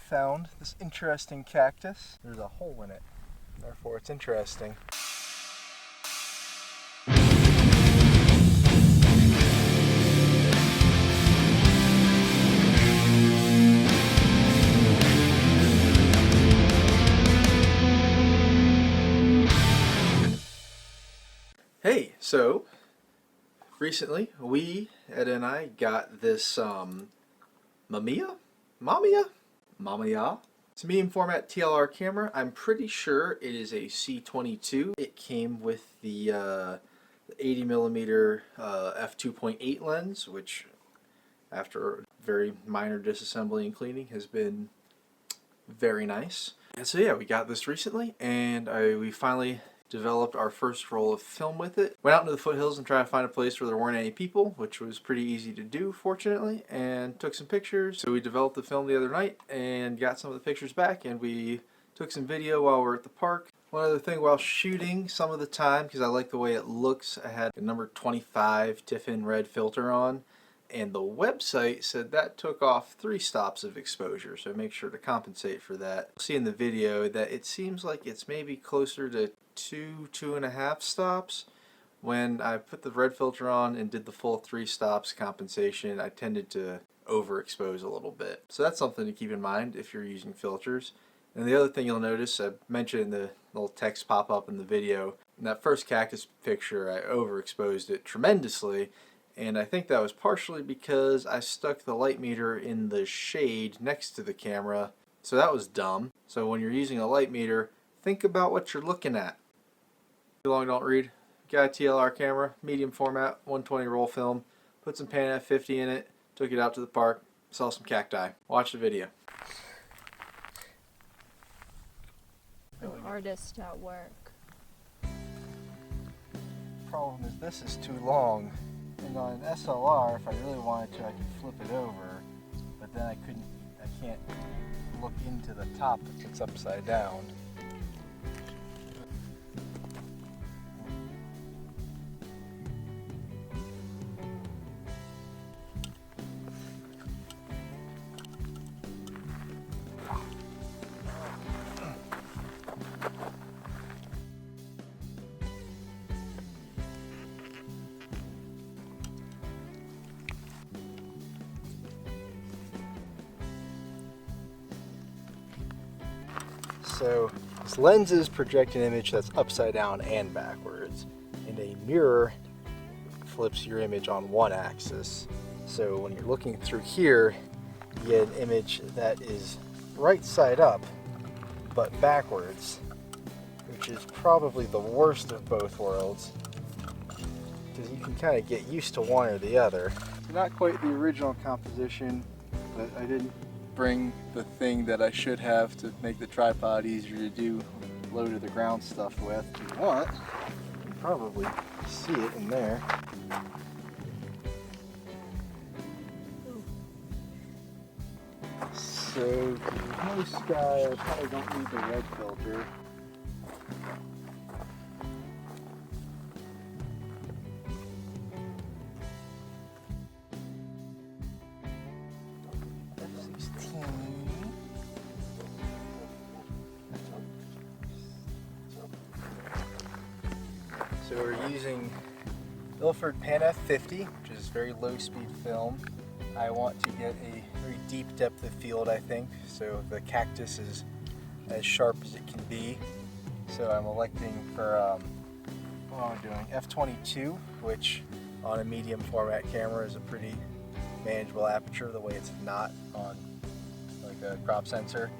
found this interesting cactus. There's a hole in it, therefore it's interesting. Hey, so recently Ed and I got this Mamiya? It's a medium format TLR camera. I'm pretty sure it is a C22. It came with the 80mm f2.8 lens, which after very minor disassembly and cleaning has been very nice. And so yeah, we got this recently, and we finally developed our first roll of film with it. Went out into the foothills and tried to find a place where there weren't any people, which was pretty easy to do, fortunately, and took some pictures. So we developed the film the other night and got some of the pictures back, and we took some video while we were at the park. One other thing, while shooting some of the time, because I like the way it looks, I had a number 25 Tiffin red filter on, and the website said that took off 3 stops of exposure, so make sure to compensate for that. You'll see in the video that it seems like it's maybe closer to 2.5 stops. When I put the red filter on and did the full 3 stops compensation, I tended to overexpose a little bit. So that's something to keep in mind if you're using filters. And the other thing you'll notice, I mentioned the little text pop up in the video, in that first cactus picture I overexposed it tremendously, and I think that was partially because I stuck the light meter in the shade next to the camera, so that was dumb. So when you're using a light meter, think about what you're looking at. Too long don't read. Got a TLR camera, medium format, 120 roll film, put some PanF 50 in it, took it out to the park, saw some cacti. Watch the video. An artist at work. Problem is this is too long, and on an SLR, if I really wanted to, I could flip it over, but then I can't look into the top if it's upside down. So this lenses project an image that's upside down and backwards, and a mirror flips your image on one axis. So when you're looking through here, you get an image that is right side up but backwards, which is probably the worst of both worlds, because you can kind of get used to one or the other. So not quite the original composition, but I didn't bring the thing that I should have to make the tripod easier to do low to the ground stuff with. If you want, you can probably see it in there. So for the sky, I probably don't need the red filter. So we're using Ilford PanF 50, which is very low speed film. I want to get a very deep depth of field, I think, so the cactus is as sharp as it can be. So I'm electing for, what am I doing, f22, which on a medium format camera is a pretty manageable aperture, the way it's not on like a crop sensor.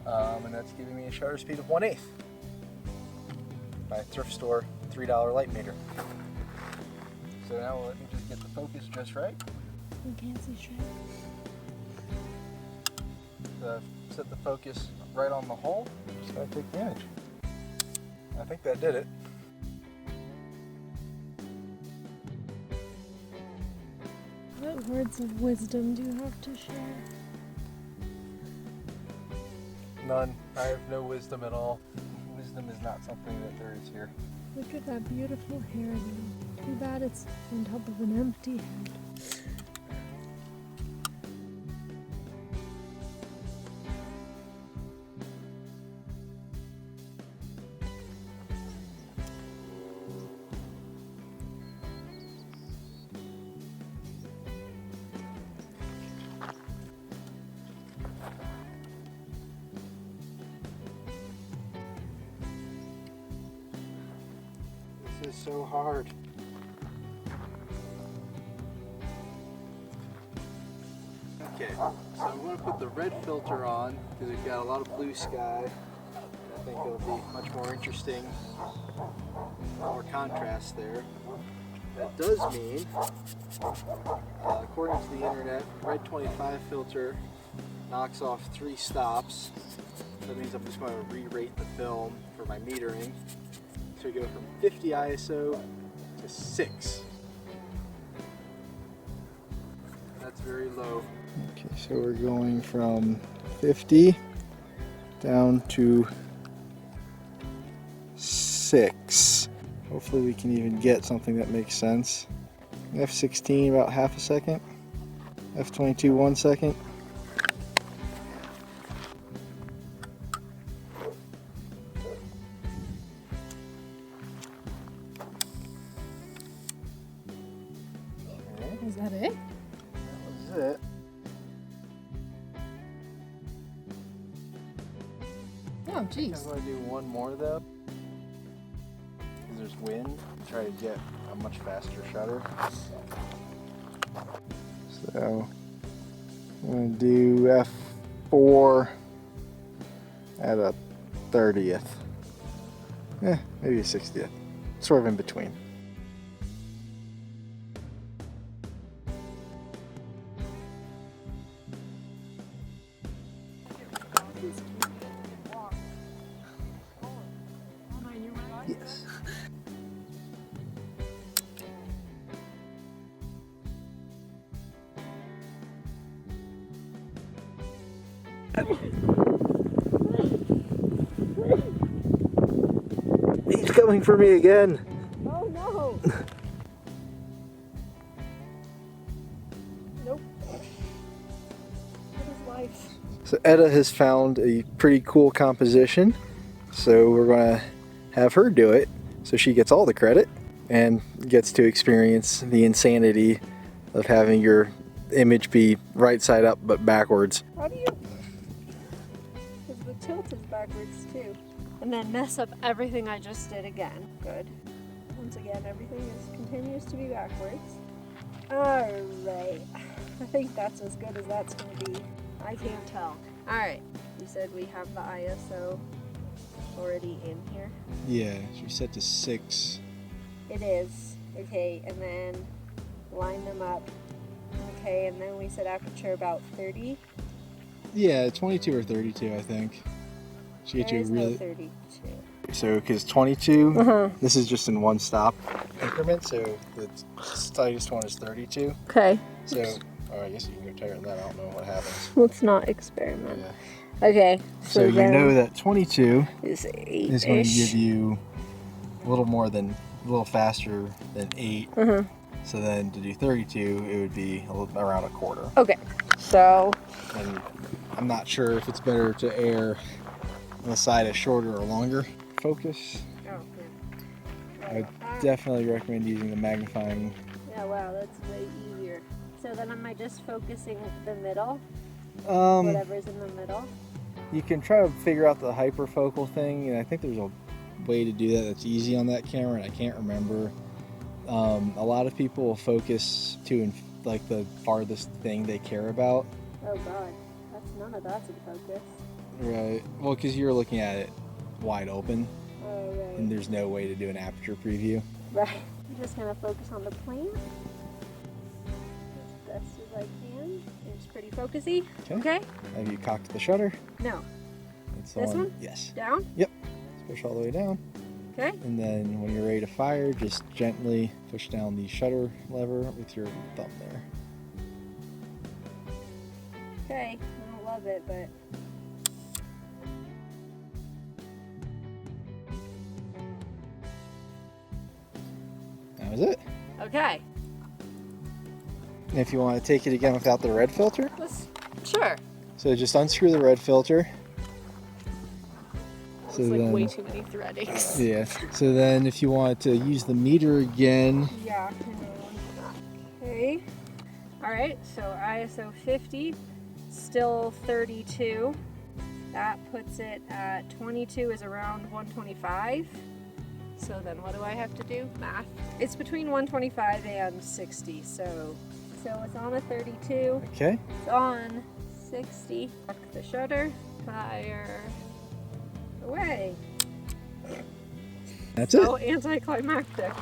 And that's giving me a shutter speed of 1/8. My thrift store $3 light meter. So now let me just get the focus just right. You can't see straight. Set the focus right on the hole. Just gotta take the image. I think that did it. What words of wisdom do you have to share? None. I have no wisdom at all. Wisdom is not something that there is here. Look at that beautiful hair though. Too bad it's on top of an empty head. is so hard. Okay, so I'm going to put the red filter on because we've got a lot of blue sky. I think it'll be much more interesting, more contrast there. That does mean, according to the internet, red 25 filter knocks off 3 stops. That means I'm just going to re-rate the film for my metering. So we go from 50 ISO to 6. That's very low. Okay, so we're going from 50 down to 6. Hopefully we can even get something that makes sense. F16 about half a second. F22 1 second. Is that it? That was it. Oh, geez. I'm going to do one more though, because there's wind. Try to get a much faster shutter. So I'm going to do f4 at a 30th. Maybe a 60th. Sort of in between. Yes. He's coming for me again. Oh no! Nope. What is life? So Etta has found a pretty cool composition, so we're going to have her do it so she gets all the credit and gets to experience the insanity of having your image be right side up but backwards. How do you? Because the tilt is backwards too. And then mess up everything I just did again. Good. Once again, everything continues to be backwards. Alright. I think that's as good as that's going to be. I can't tell. Alright. You said we have the ISO already in here. Yeah, she set to 6. It is. Okay, and then line them up. Okay, and then we said aperture about 30. Yeah, 22 or 32, I think. She gets There you is really. no 32. So, because 22, Uh-huh. this is just in one stop increment, so the slightest one is 32. Okay. So, I guess you can go tighter than that. I don't know what happens. Let's not experiment. Yeah. Okay. So you know that 22 is 8 is going to give you a little faster than 8. Uh-huh. So then to do 32, it would be around a quarter. Okay. So. And I'm not sure if it's better to err on the side of shorter or longer focus. Oh, yeah. I would definitely recommend using the magnifying. Yeah, wow, that's way easier. So then am I just focusing the middle? Whatever's in the middle? You can try to figure out the hyperfocal thing, and I think there's a way to do that that's easy on that camera, and I can't remember. A lot of people will focus to like the farthest thing they care about. Oh god, none of that's in focus. Right. Well, because you're looking at it wide open, Oh, right. and there's no way to do an aperture preview. Right. I'm just gonna focus on the plant as best as I can. It's pretty focusy. Okay. Have you cocked the shutter? No. It's the This one? Yes. Down? Yep. Push all the way down. Okay. And then when you're ready to fire, just gently push down the shutter lever with your thumb there. Okay. I don't love it, but. That was it. Okay. And if you want to take it again without the red filter, Sure. so just unscrew the red filter. So It's like then, way too many threadings. yeah. So then if you want to use the meter again, Yeah. Okay. Alright, so ISO 50, still 32. That puts it at 22 is around 125. So then what do I have to do? Math. It's between 125 and 60, so it's on a 32. Okay. It's on 60. Lock the shutter. Fire away. That's So anticlimactic.